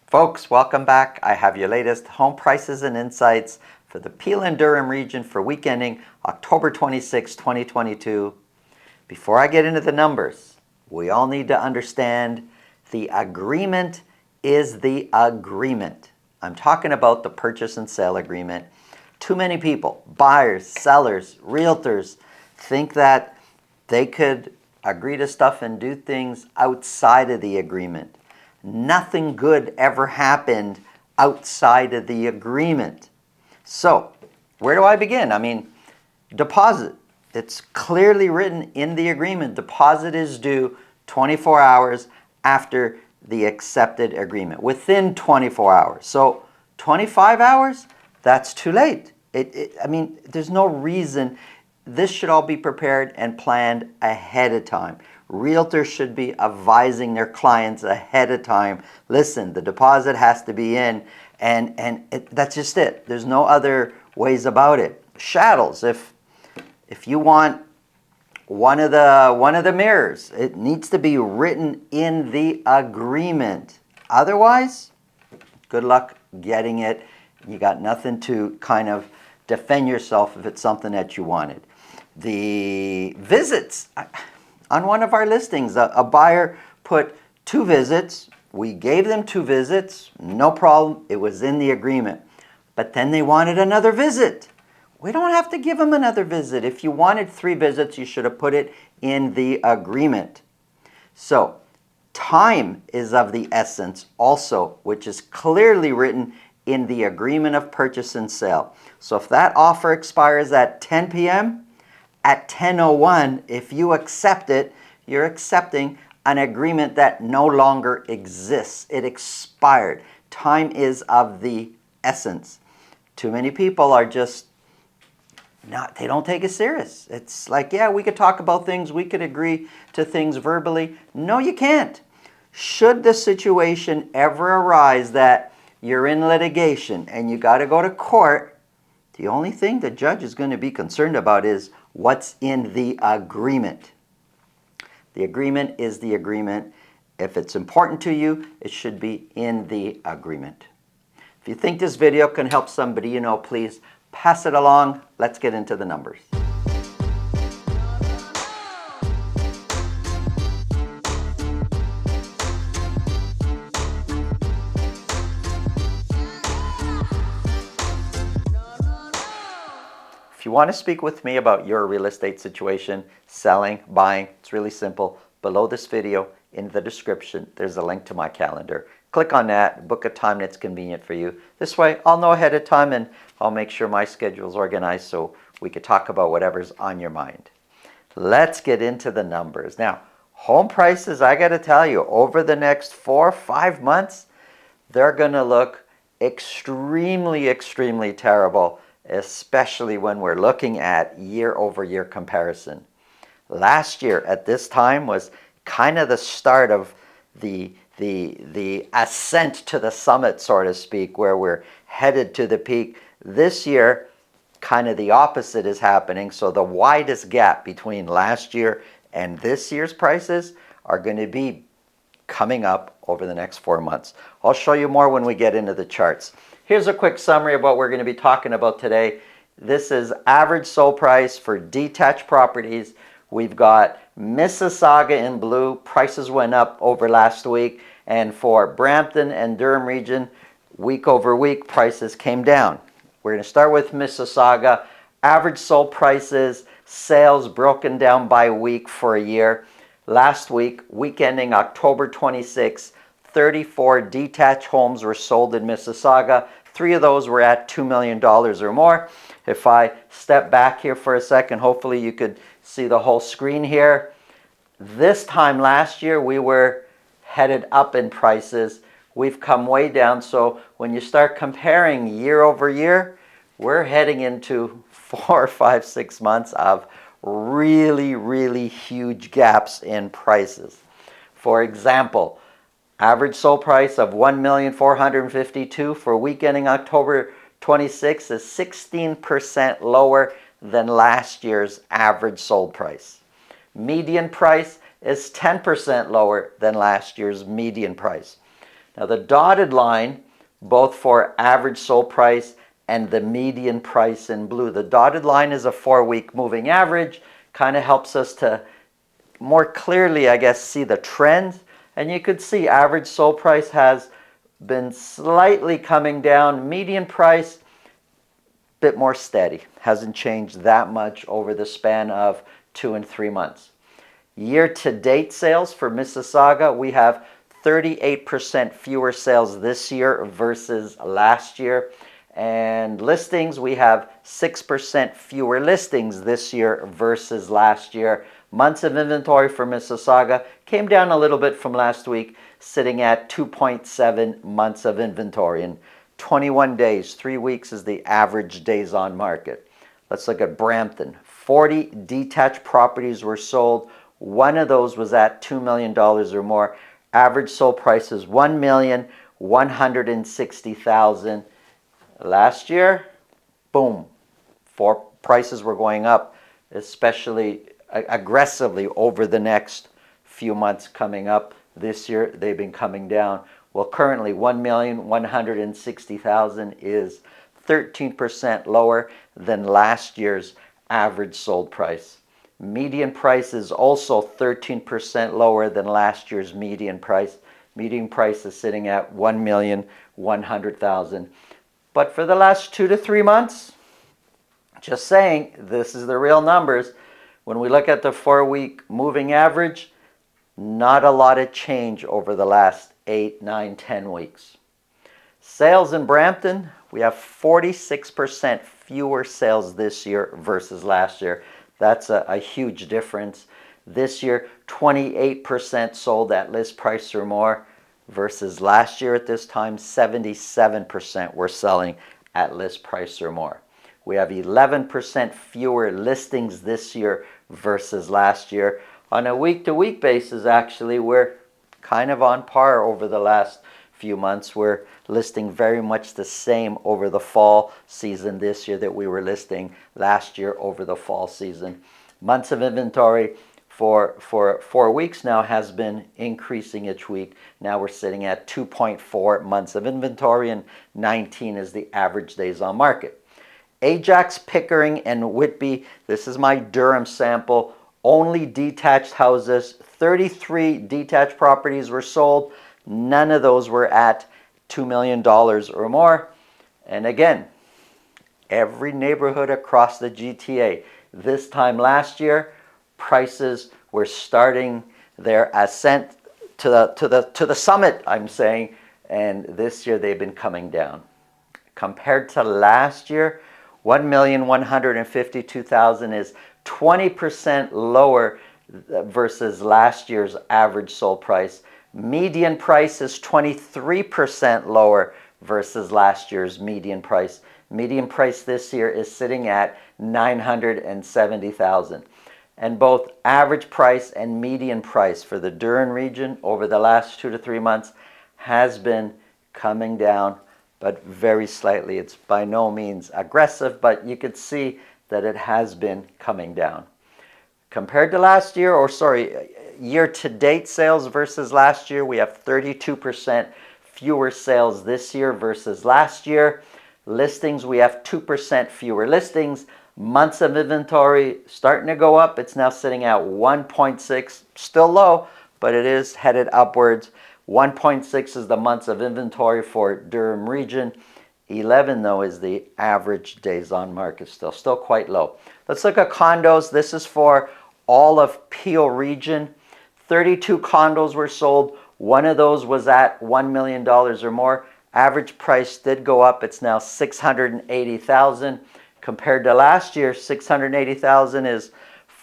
Folks, welcome back. I have your latest home prices and insights for the Peel and Durham region for week ending October 26, 2022. Before I get into the numbers, we all need to understand the agreement is the agreement. I'm talking about the purchase and sale agreement. Too many people, buyers, sellers, realtors, think that they could agree to stuff and do things outside of the agreement. Nothing good ever happened outside of the agreement. So, where do I begin? Deposit. It's clearly written in the agreement. Deposit is due 24 hours after the accepted agreement, within 24 hours. So, 25 hours? That's too late. There's no reason. This should all be prepared and planned ahead of time. Realtors should be advising their clients ahead of time. Listen, the deposit has to be in, and that's just it. There's no other ways about it. Shadows. If you want one of the mirrors, it needs to be written in the agreement. Otherwise, good luck getting it. You got nothing to kind of defend yourself if it's something that you wanted. The visits. On one of our listings, a buyer put 2 visits. We gave them 2 visits, no problem. It was in the agreement. But then they wanted another visit. We don't have to give them another visit. If you wanted 3 visits, you should have put it in the agreement. So, time is of the essence also, which is clearly written in the agreement of purchase and sale. So if that offer expires at 10 p.m., at 10:01, if you accept it, you're accepting an agreement that no longer exists. It expired. Time is of the essence. Too many people are just they don't take it serious. It's like, yeah, we could talk about things, we could agree to things verbally. No, you can't. Should the situation ever arise that you're in litigation and you got to go to court, the only thing the judge is going to be concerned about is what's in the agreement. The agreement is the agreement. If it's important to you, it should be in the agreement. If you think this video can help somebody you know, please pass it along. Let's get into the numbers. If you want to speak with me about your real estate situation, selling, buying, it's really simple. Below this video, in the description, there's a link to my calendar. Click on that, book a time that's convenient for you. This way, I'll know ahead of time and I'll make sure my schedule's organized so we could talk about whatever's on your mind. Let's get into the numbers. Now, home prices, I got to tell you, over the next 4 or 5 months, they're going to look extremely, extremely terrible, especially when we're looking at year-over-year comparison. Last year at this time was kind of the start of the ascent to the summit, so to speak, where we're headed to the peak. This year, kind of the opposite is happening. So the widest gap between last year and this year's prices are going to be coming up over the next 4 months. I'll show you more when we get into the charts. Here's a quick summary of what we're going to be talking about today. This is average sold price for detached properties. We've got Mississauga in blue. Prices went up over last week. And for Brampton and Durham region, week over week, prices came down. We're going to start with Mississauga. Average sold prices, sales broken down by week for a year. Last week, week ending October 26, 34 detached homes were sold in Mississauga. 3 of those were at $2 million or more. If I step back here for a second, hopefully you could see the whole screen here. This time last year, we were headed up in prices. We've come way down. So when you start comparing year over year, we're heading into 4, 5, 6 months of really, really huge gaps in prices. For example, average sold price of $1,452,000 for week ending October 26 is 16% lower than last year's average sold price. Median price is 10% lower than last year's median price. Now the dotted line, both for average sold price and the median price in blue. The dotted line is a 4-week moving average, kind of helps us to more clearly, I guess, see the trend. And you could see average sold price has been slightly coming down. Median price, a bit more steady. Hasn't changed that much over the span of 2 and 3 months. Year-to-date sales for Mississauga, we have 38% fewer sales this year versus last year. And listings, we have 6% fewer listings this year versus last year. Months of inventory for Mississauga came down a little bit from last week, sitting at 2.7 months of inventory. In 21 days, 3 weeks is the average days on market. Let's look at Brampton. 40 detached properties were sold. One of those was at $2 million or more. Average sold price is $1,160,000. Last year, boom, prices were going up, especially aggressively over the next few months coming up. This year, they've been coming down. Well, currently, $1,160,000 is 13% lower than last year's average sold price. Median price is also 13% lower than last year's median price. Median price is sitting at $1,100,000. But for the last 2 to 3 months, just saying, this is the real numbers. When we look at the 4-week moving average, not a lot of change over the last 8, 9, 10 weeks. Sales in Brampton, we have 46% fewer sales this year versus last year. That's a huge difference. This year, 28% sold at list price or more, versus last year at this time, 77% were selling at list price or more. We have 11% fewer listings this year versus last year. On a week-to-week basis, actually, we're kind of on par over the last few months. We're listing very much the same over the fall season this year that we were listing last year over the fall season. Months of inventory for 4 weeks now has been increasing each week. Now we're sitting at 2.4 months of inventory, and 19 is the average days on market. Ajax, Pickering, and Whitby, this is my Durham sample, only detached houses. 33 detached properties were sold. None of those were at $2 million or more. And again, every neighborhood across the GTA. This time last year, prices were starting their ascent to the summit, I'm saying, and this year they've been coming down. Compared to last year, $1,152,000 is 20% lower versus last year's average sold price. Median price is 23% lower versus last year's median price. Median price this year is sitting at $970,000. And both average price and median price for the Durham region over the last 2 to 3 months has been coming down, but very slightly. It's by no means aggressive, but you could see that it has been coming down. Compared to last year, year-to-date sales versus last year, we have 32% fewer sales this year versus last year. Listings, we have 2% fewer listings. Months of inventory starting to go up. It's now sitting at 1.6, still low, but it is headed upwards. 1.6 is the months of inventory for Durham region. 11, though, is the average days on market, still quite low. Let's look at condos. This is for all of Peel region. 32 condos were sold. One of those was at $1 million or more. Average price did go up. It's now $680,000. Compared to last year, $680,000 is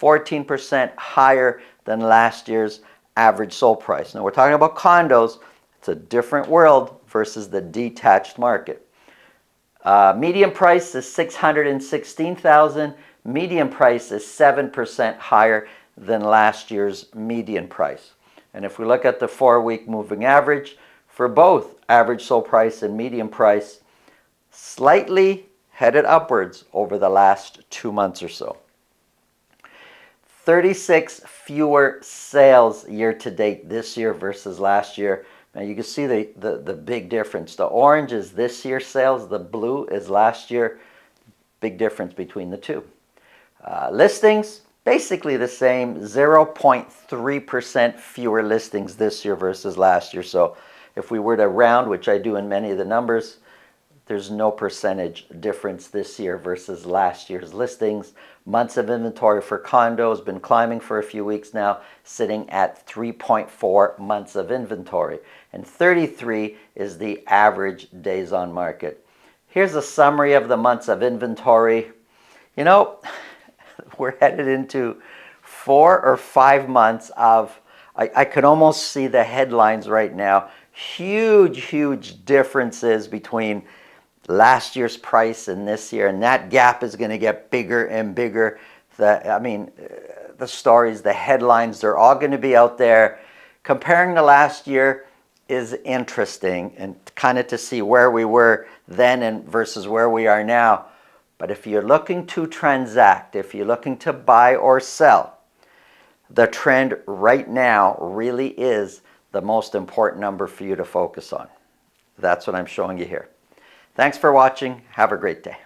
14% higher than last year's average sold price. Now we're talking about condos. It's a different world versus the detached market. Median price is $616,000. Median price is 7% higher than last year's median price. And if we look at the 4-week moving average for both average sold price and median price, slightly headed upwards over the last 2 months or so. 36 fewer sales year to date this year versus last year. Now you can see the big difference. The orange is this year's sales, the blue is last year. Big difference between the two. Listings, basically the same, 0.3% fewer listings this year versus last year. So if we were to round, which I do in many of the numbers, there's no percentage difference this year versus last year's listings. Months of inventory for condos been climbing for a few weeks now, sitting at 3.4 months of inventory. And 33 is the average days on market. Here's a summary of the months of inventory. You know, we're headed into 4 or 5 months of, I could almost see the headlines right now. Huge differences between last year's price and this year, and that gap is going to get bigger and bigger. The stories, the headlines, they're all going to be out there. Comparing to last year is interesting, and kind of to see where we were then and versus where we are now. But if you're looking to transact, if you're looking to buy or sell, the trend right now really is the most important number for you to focus on. That's what I'm showing you here. Thanks for watching. Have a great day.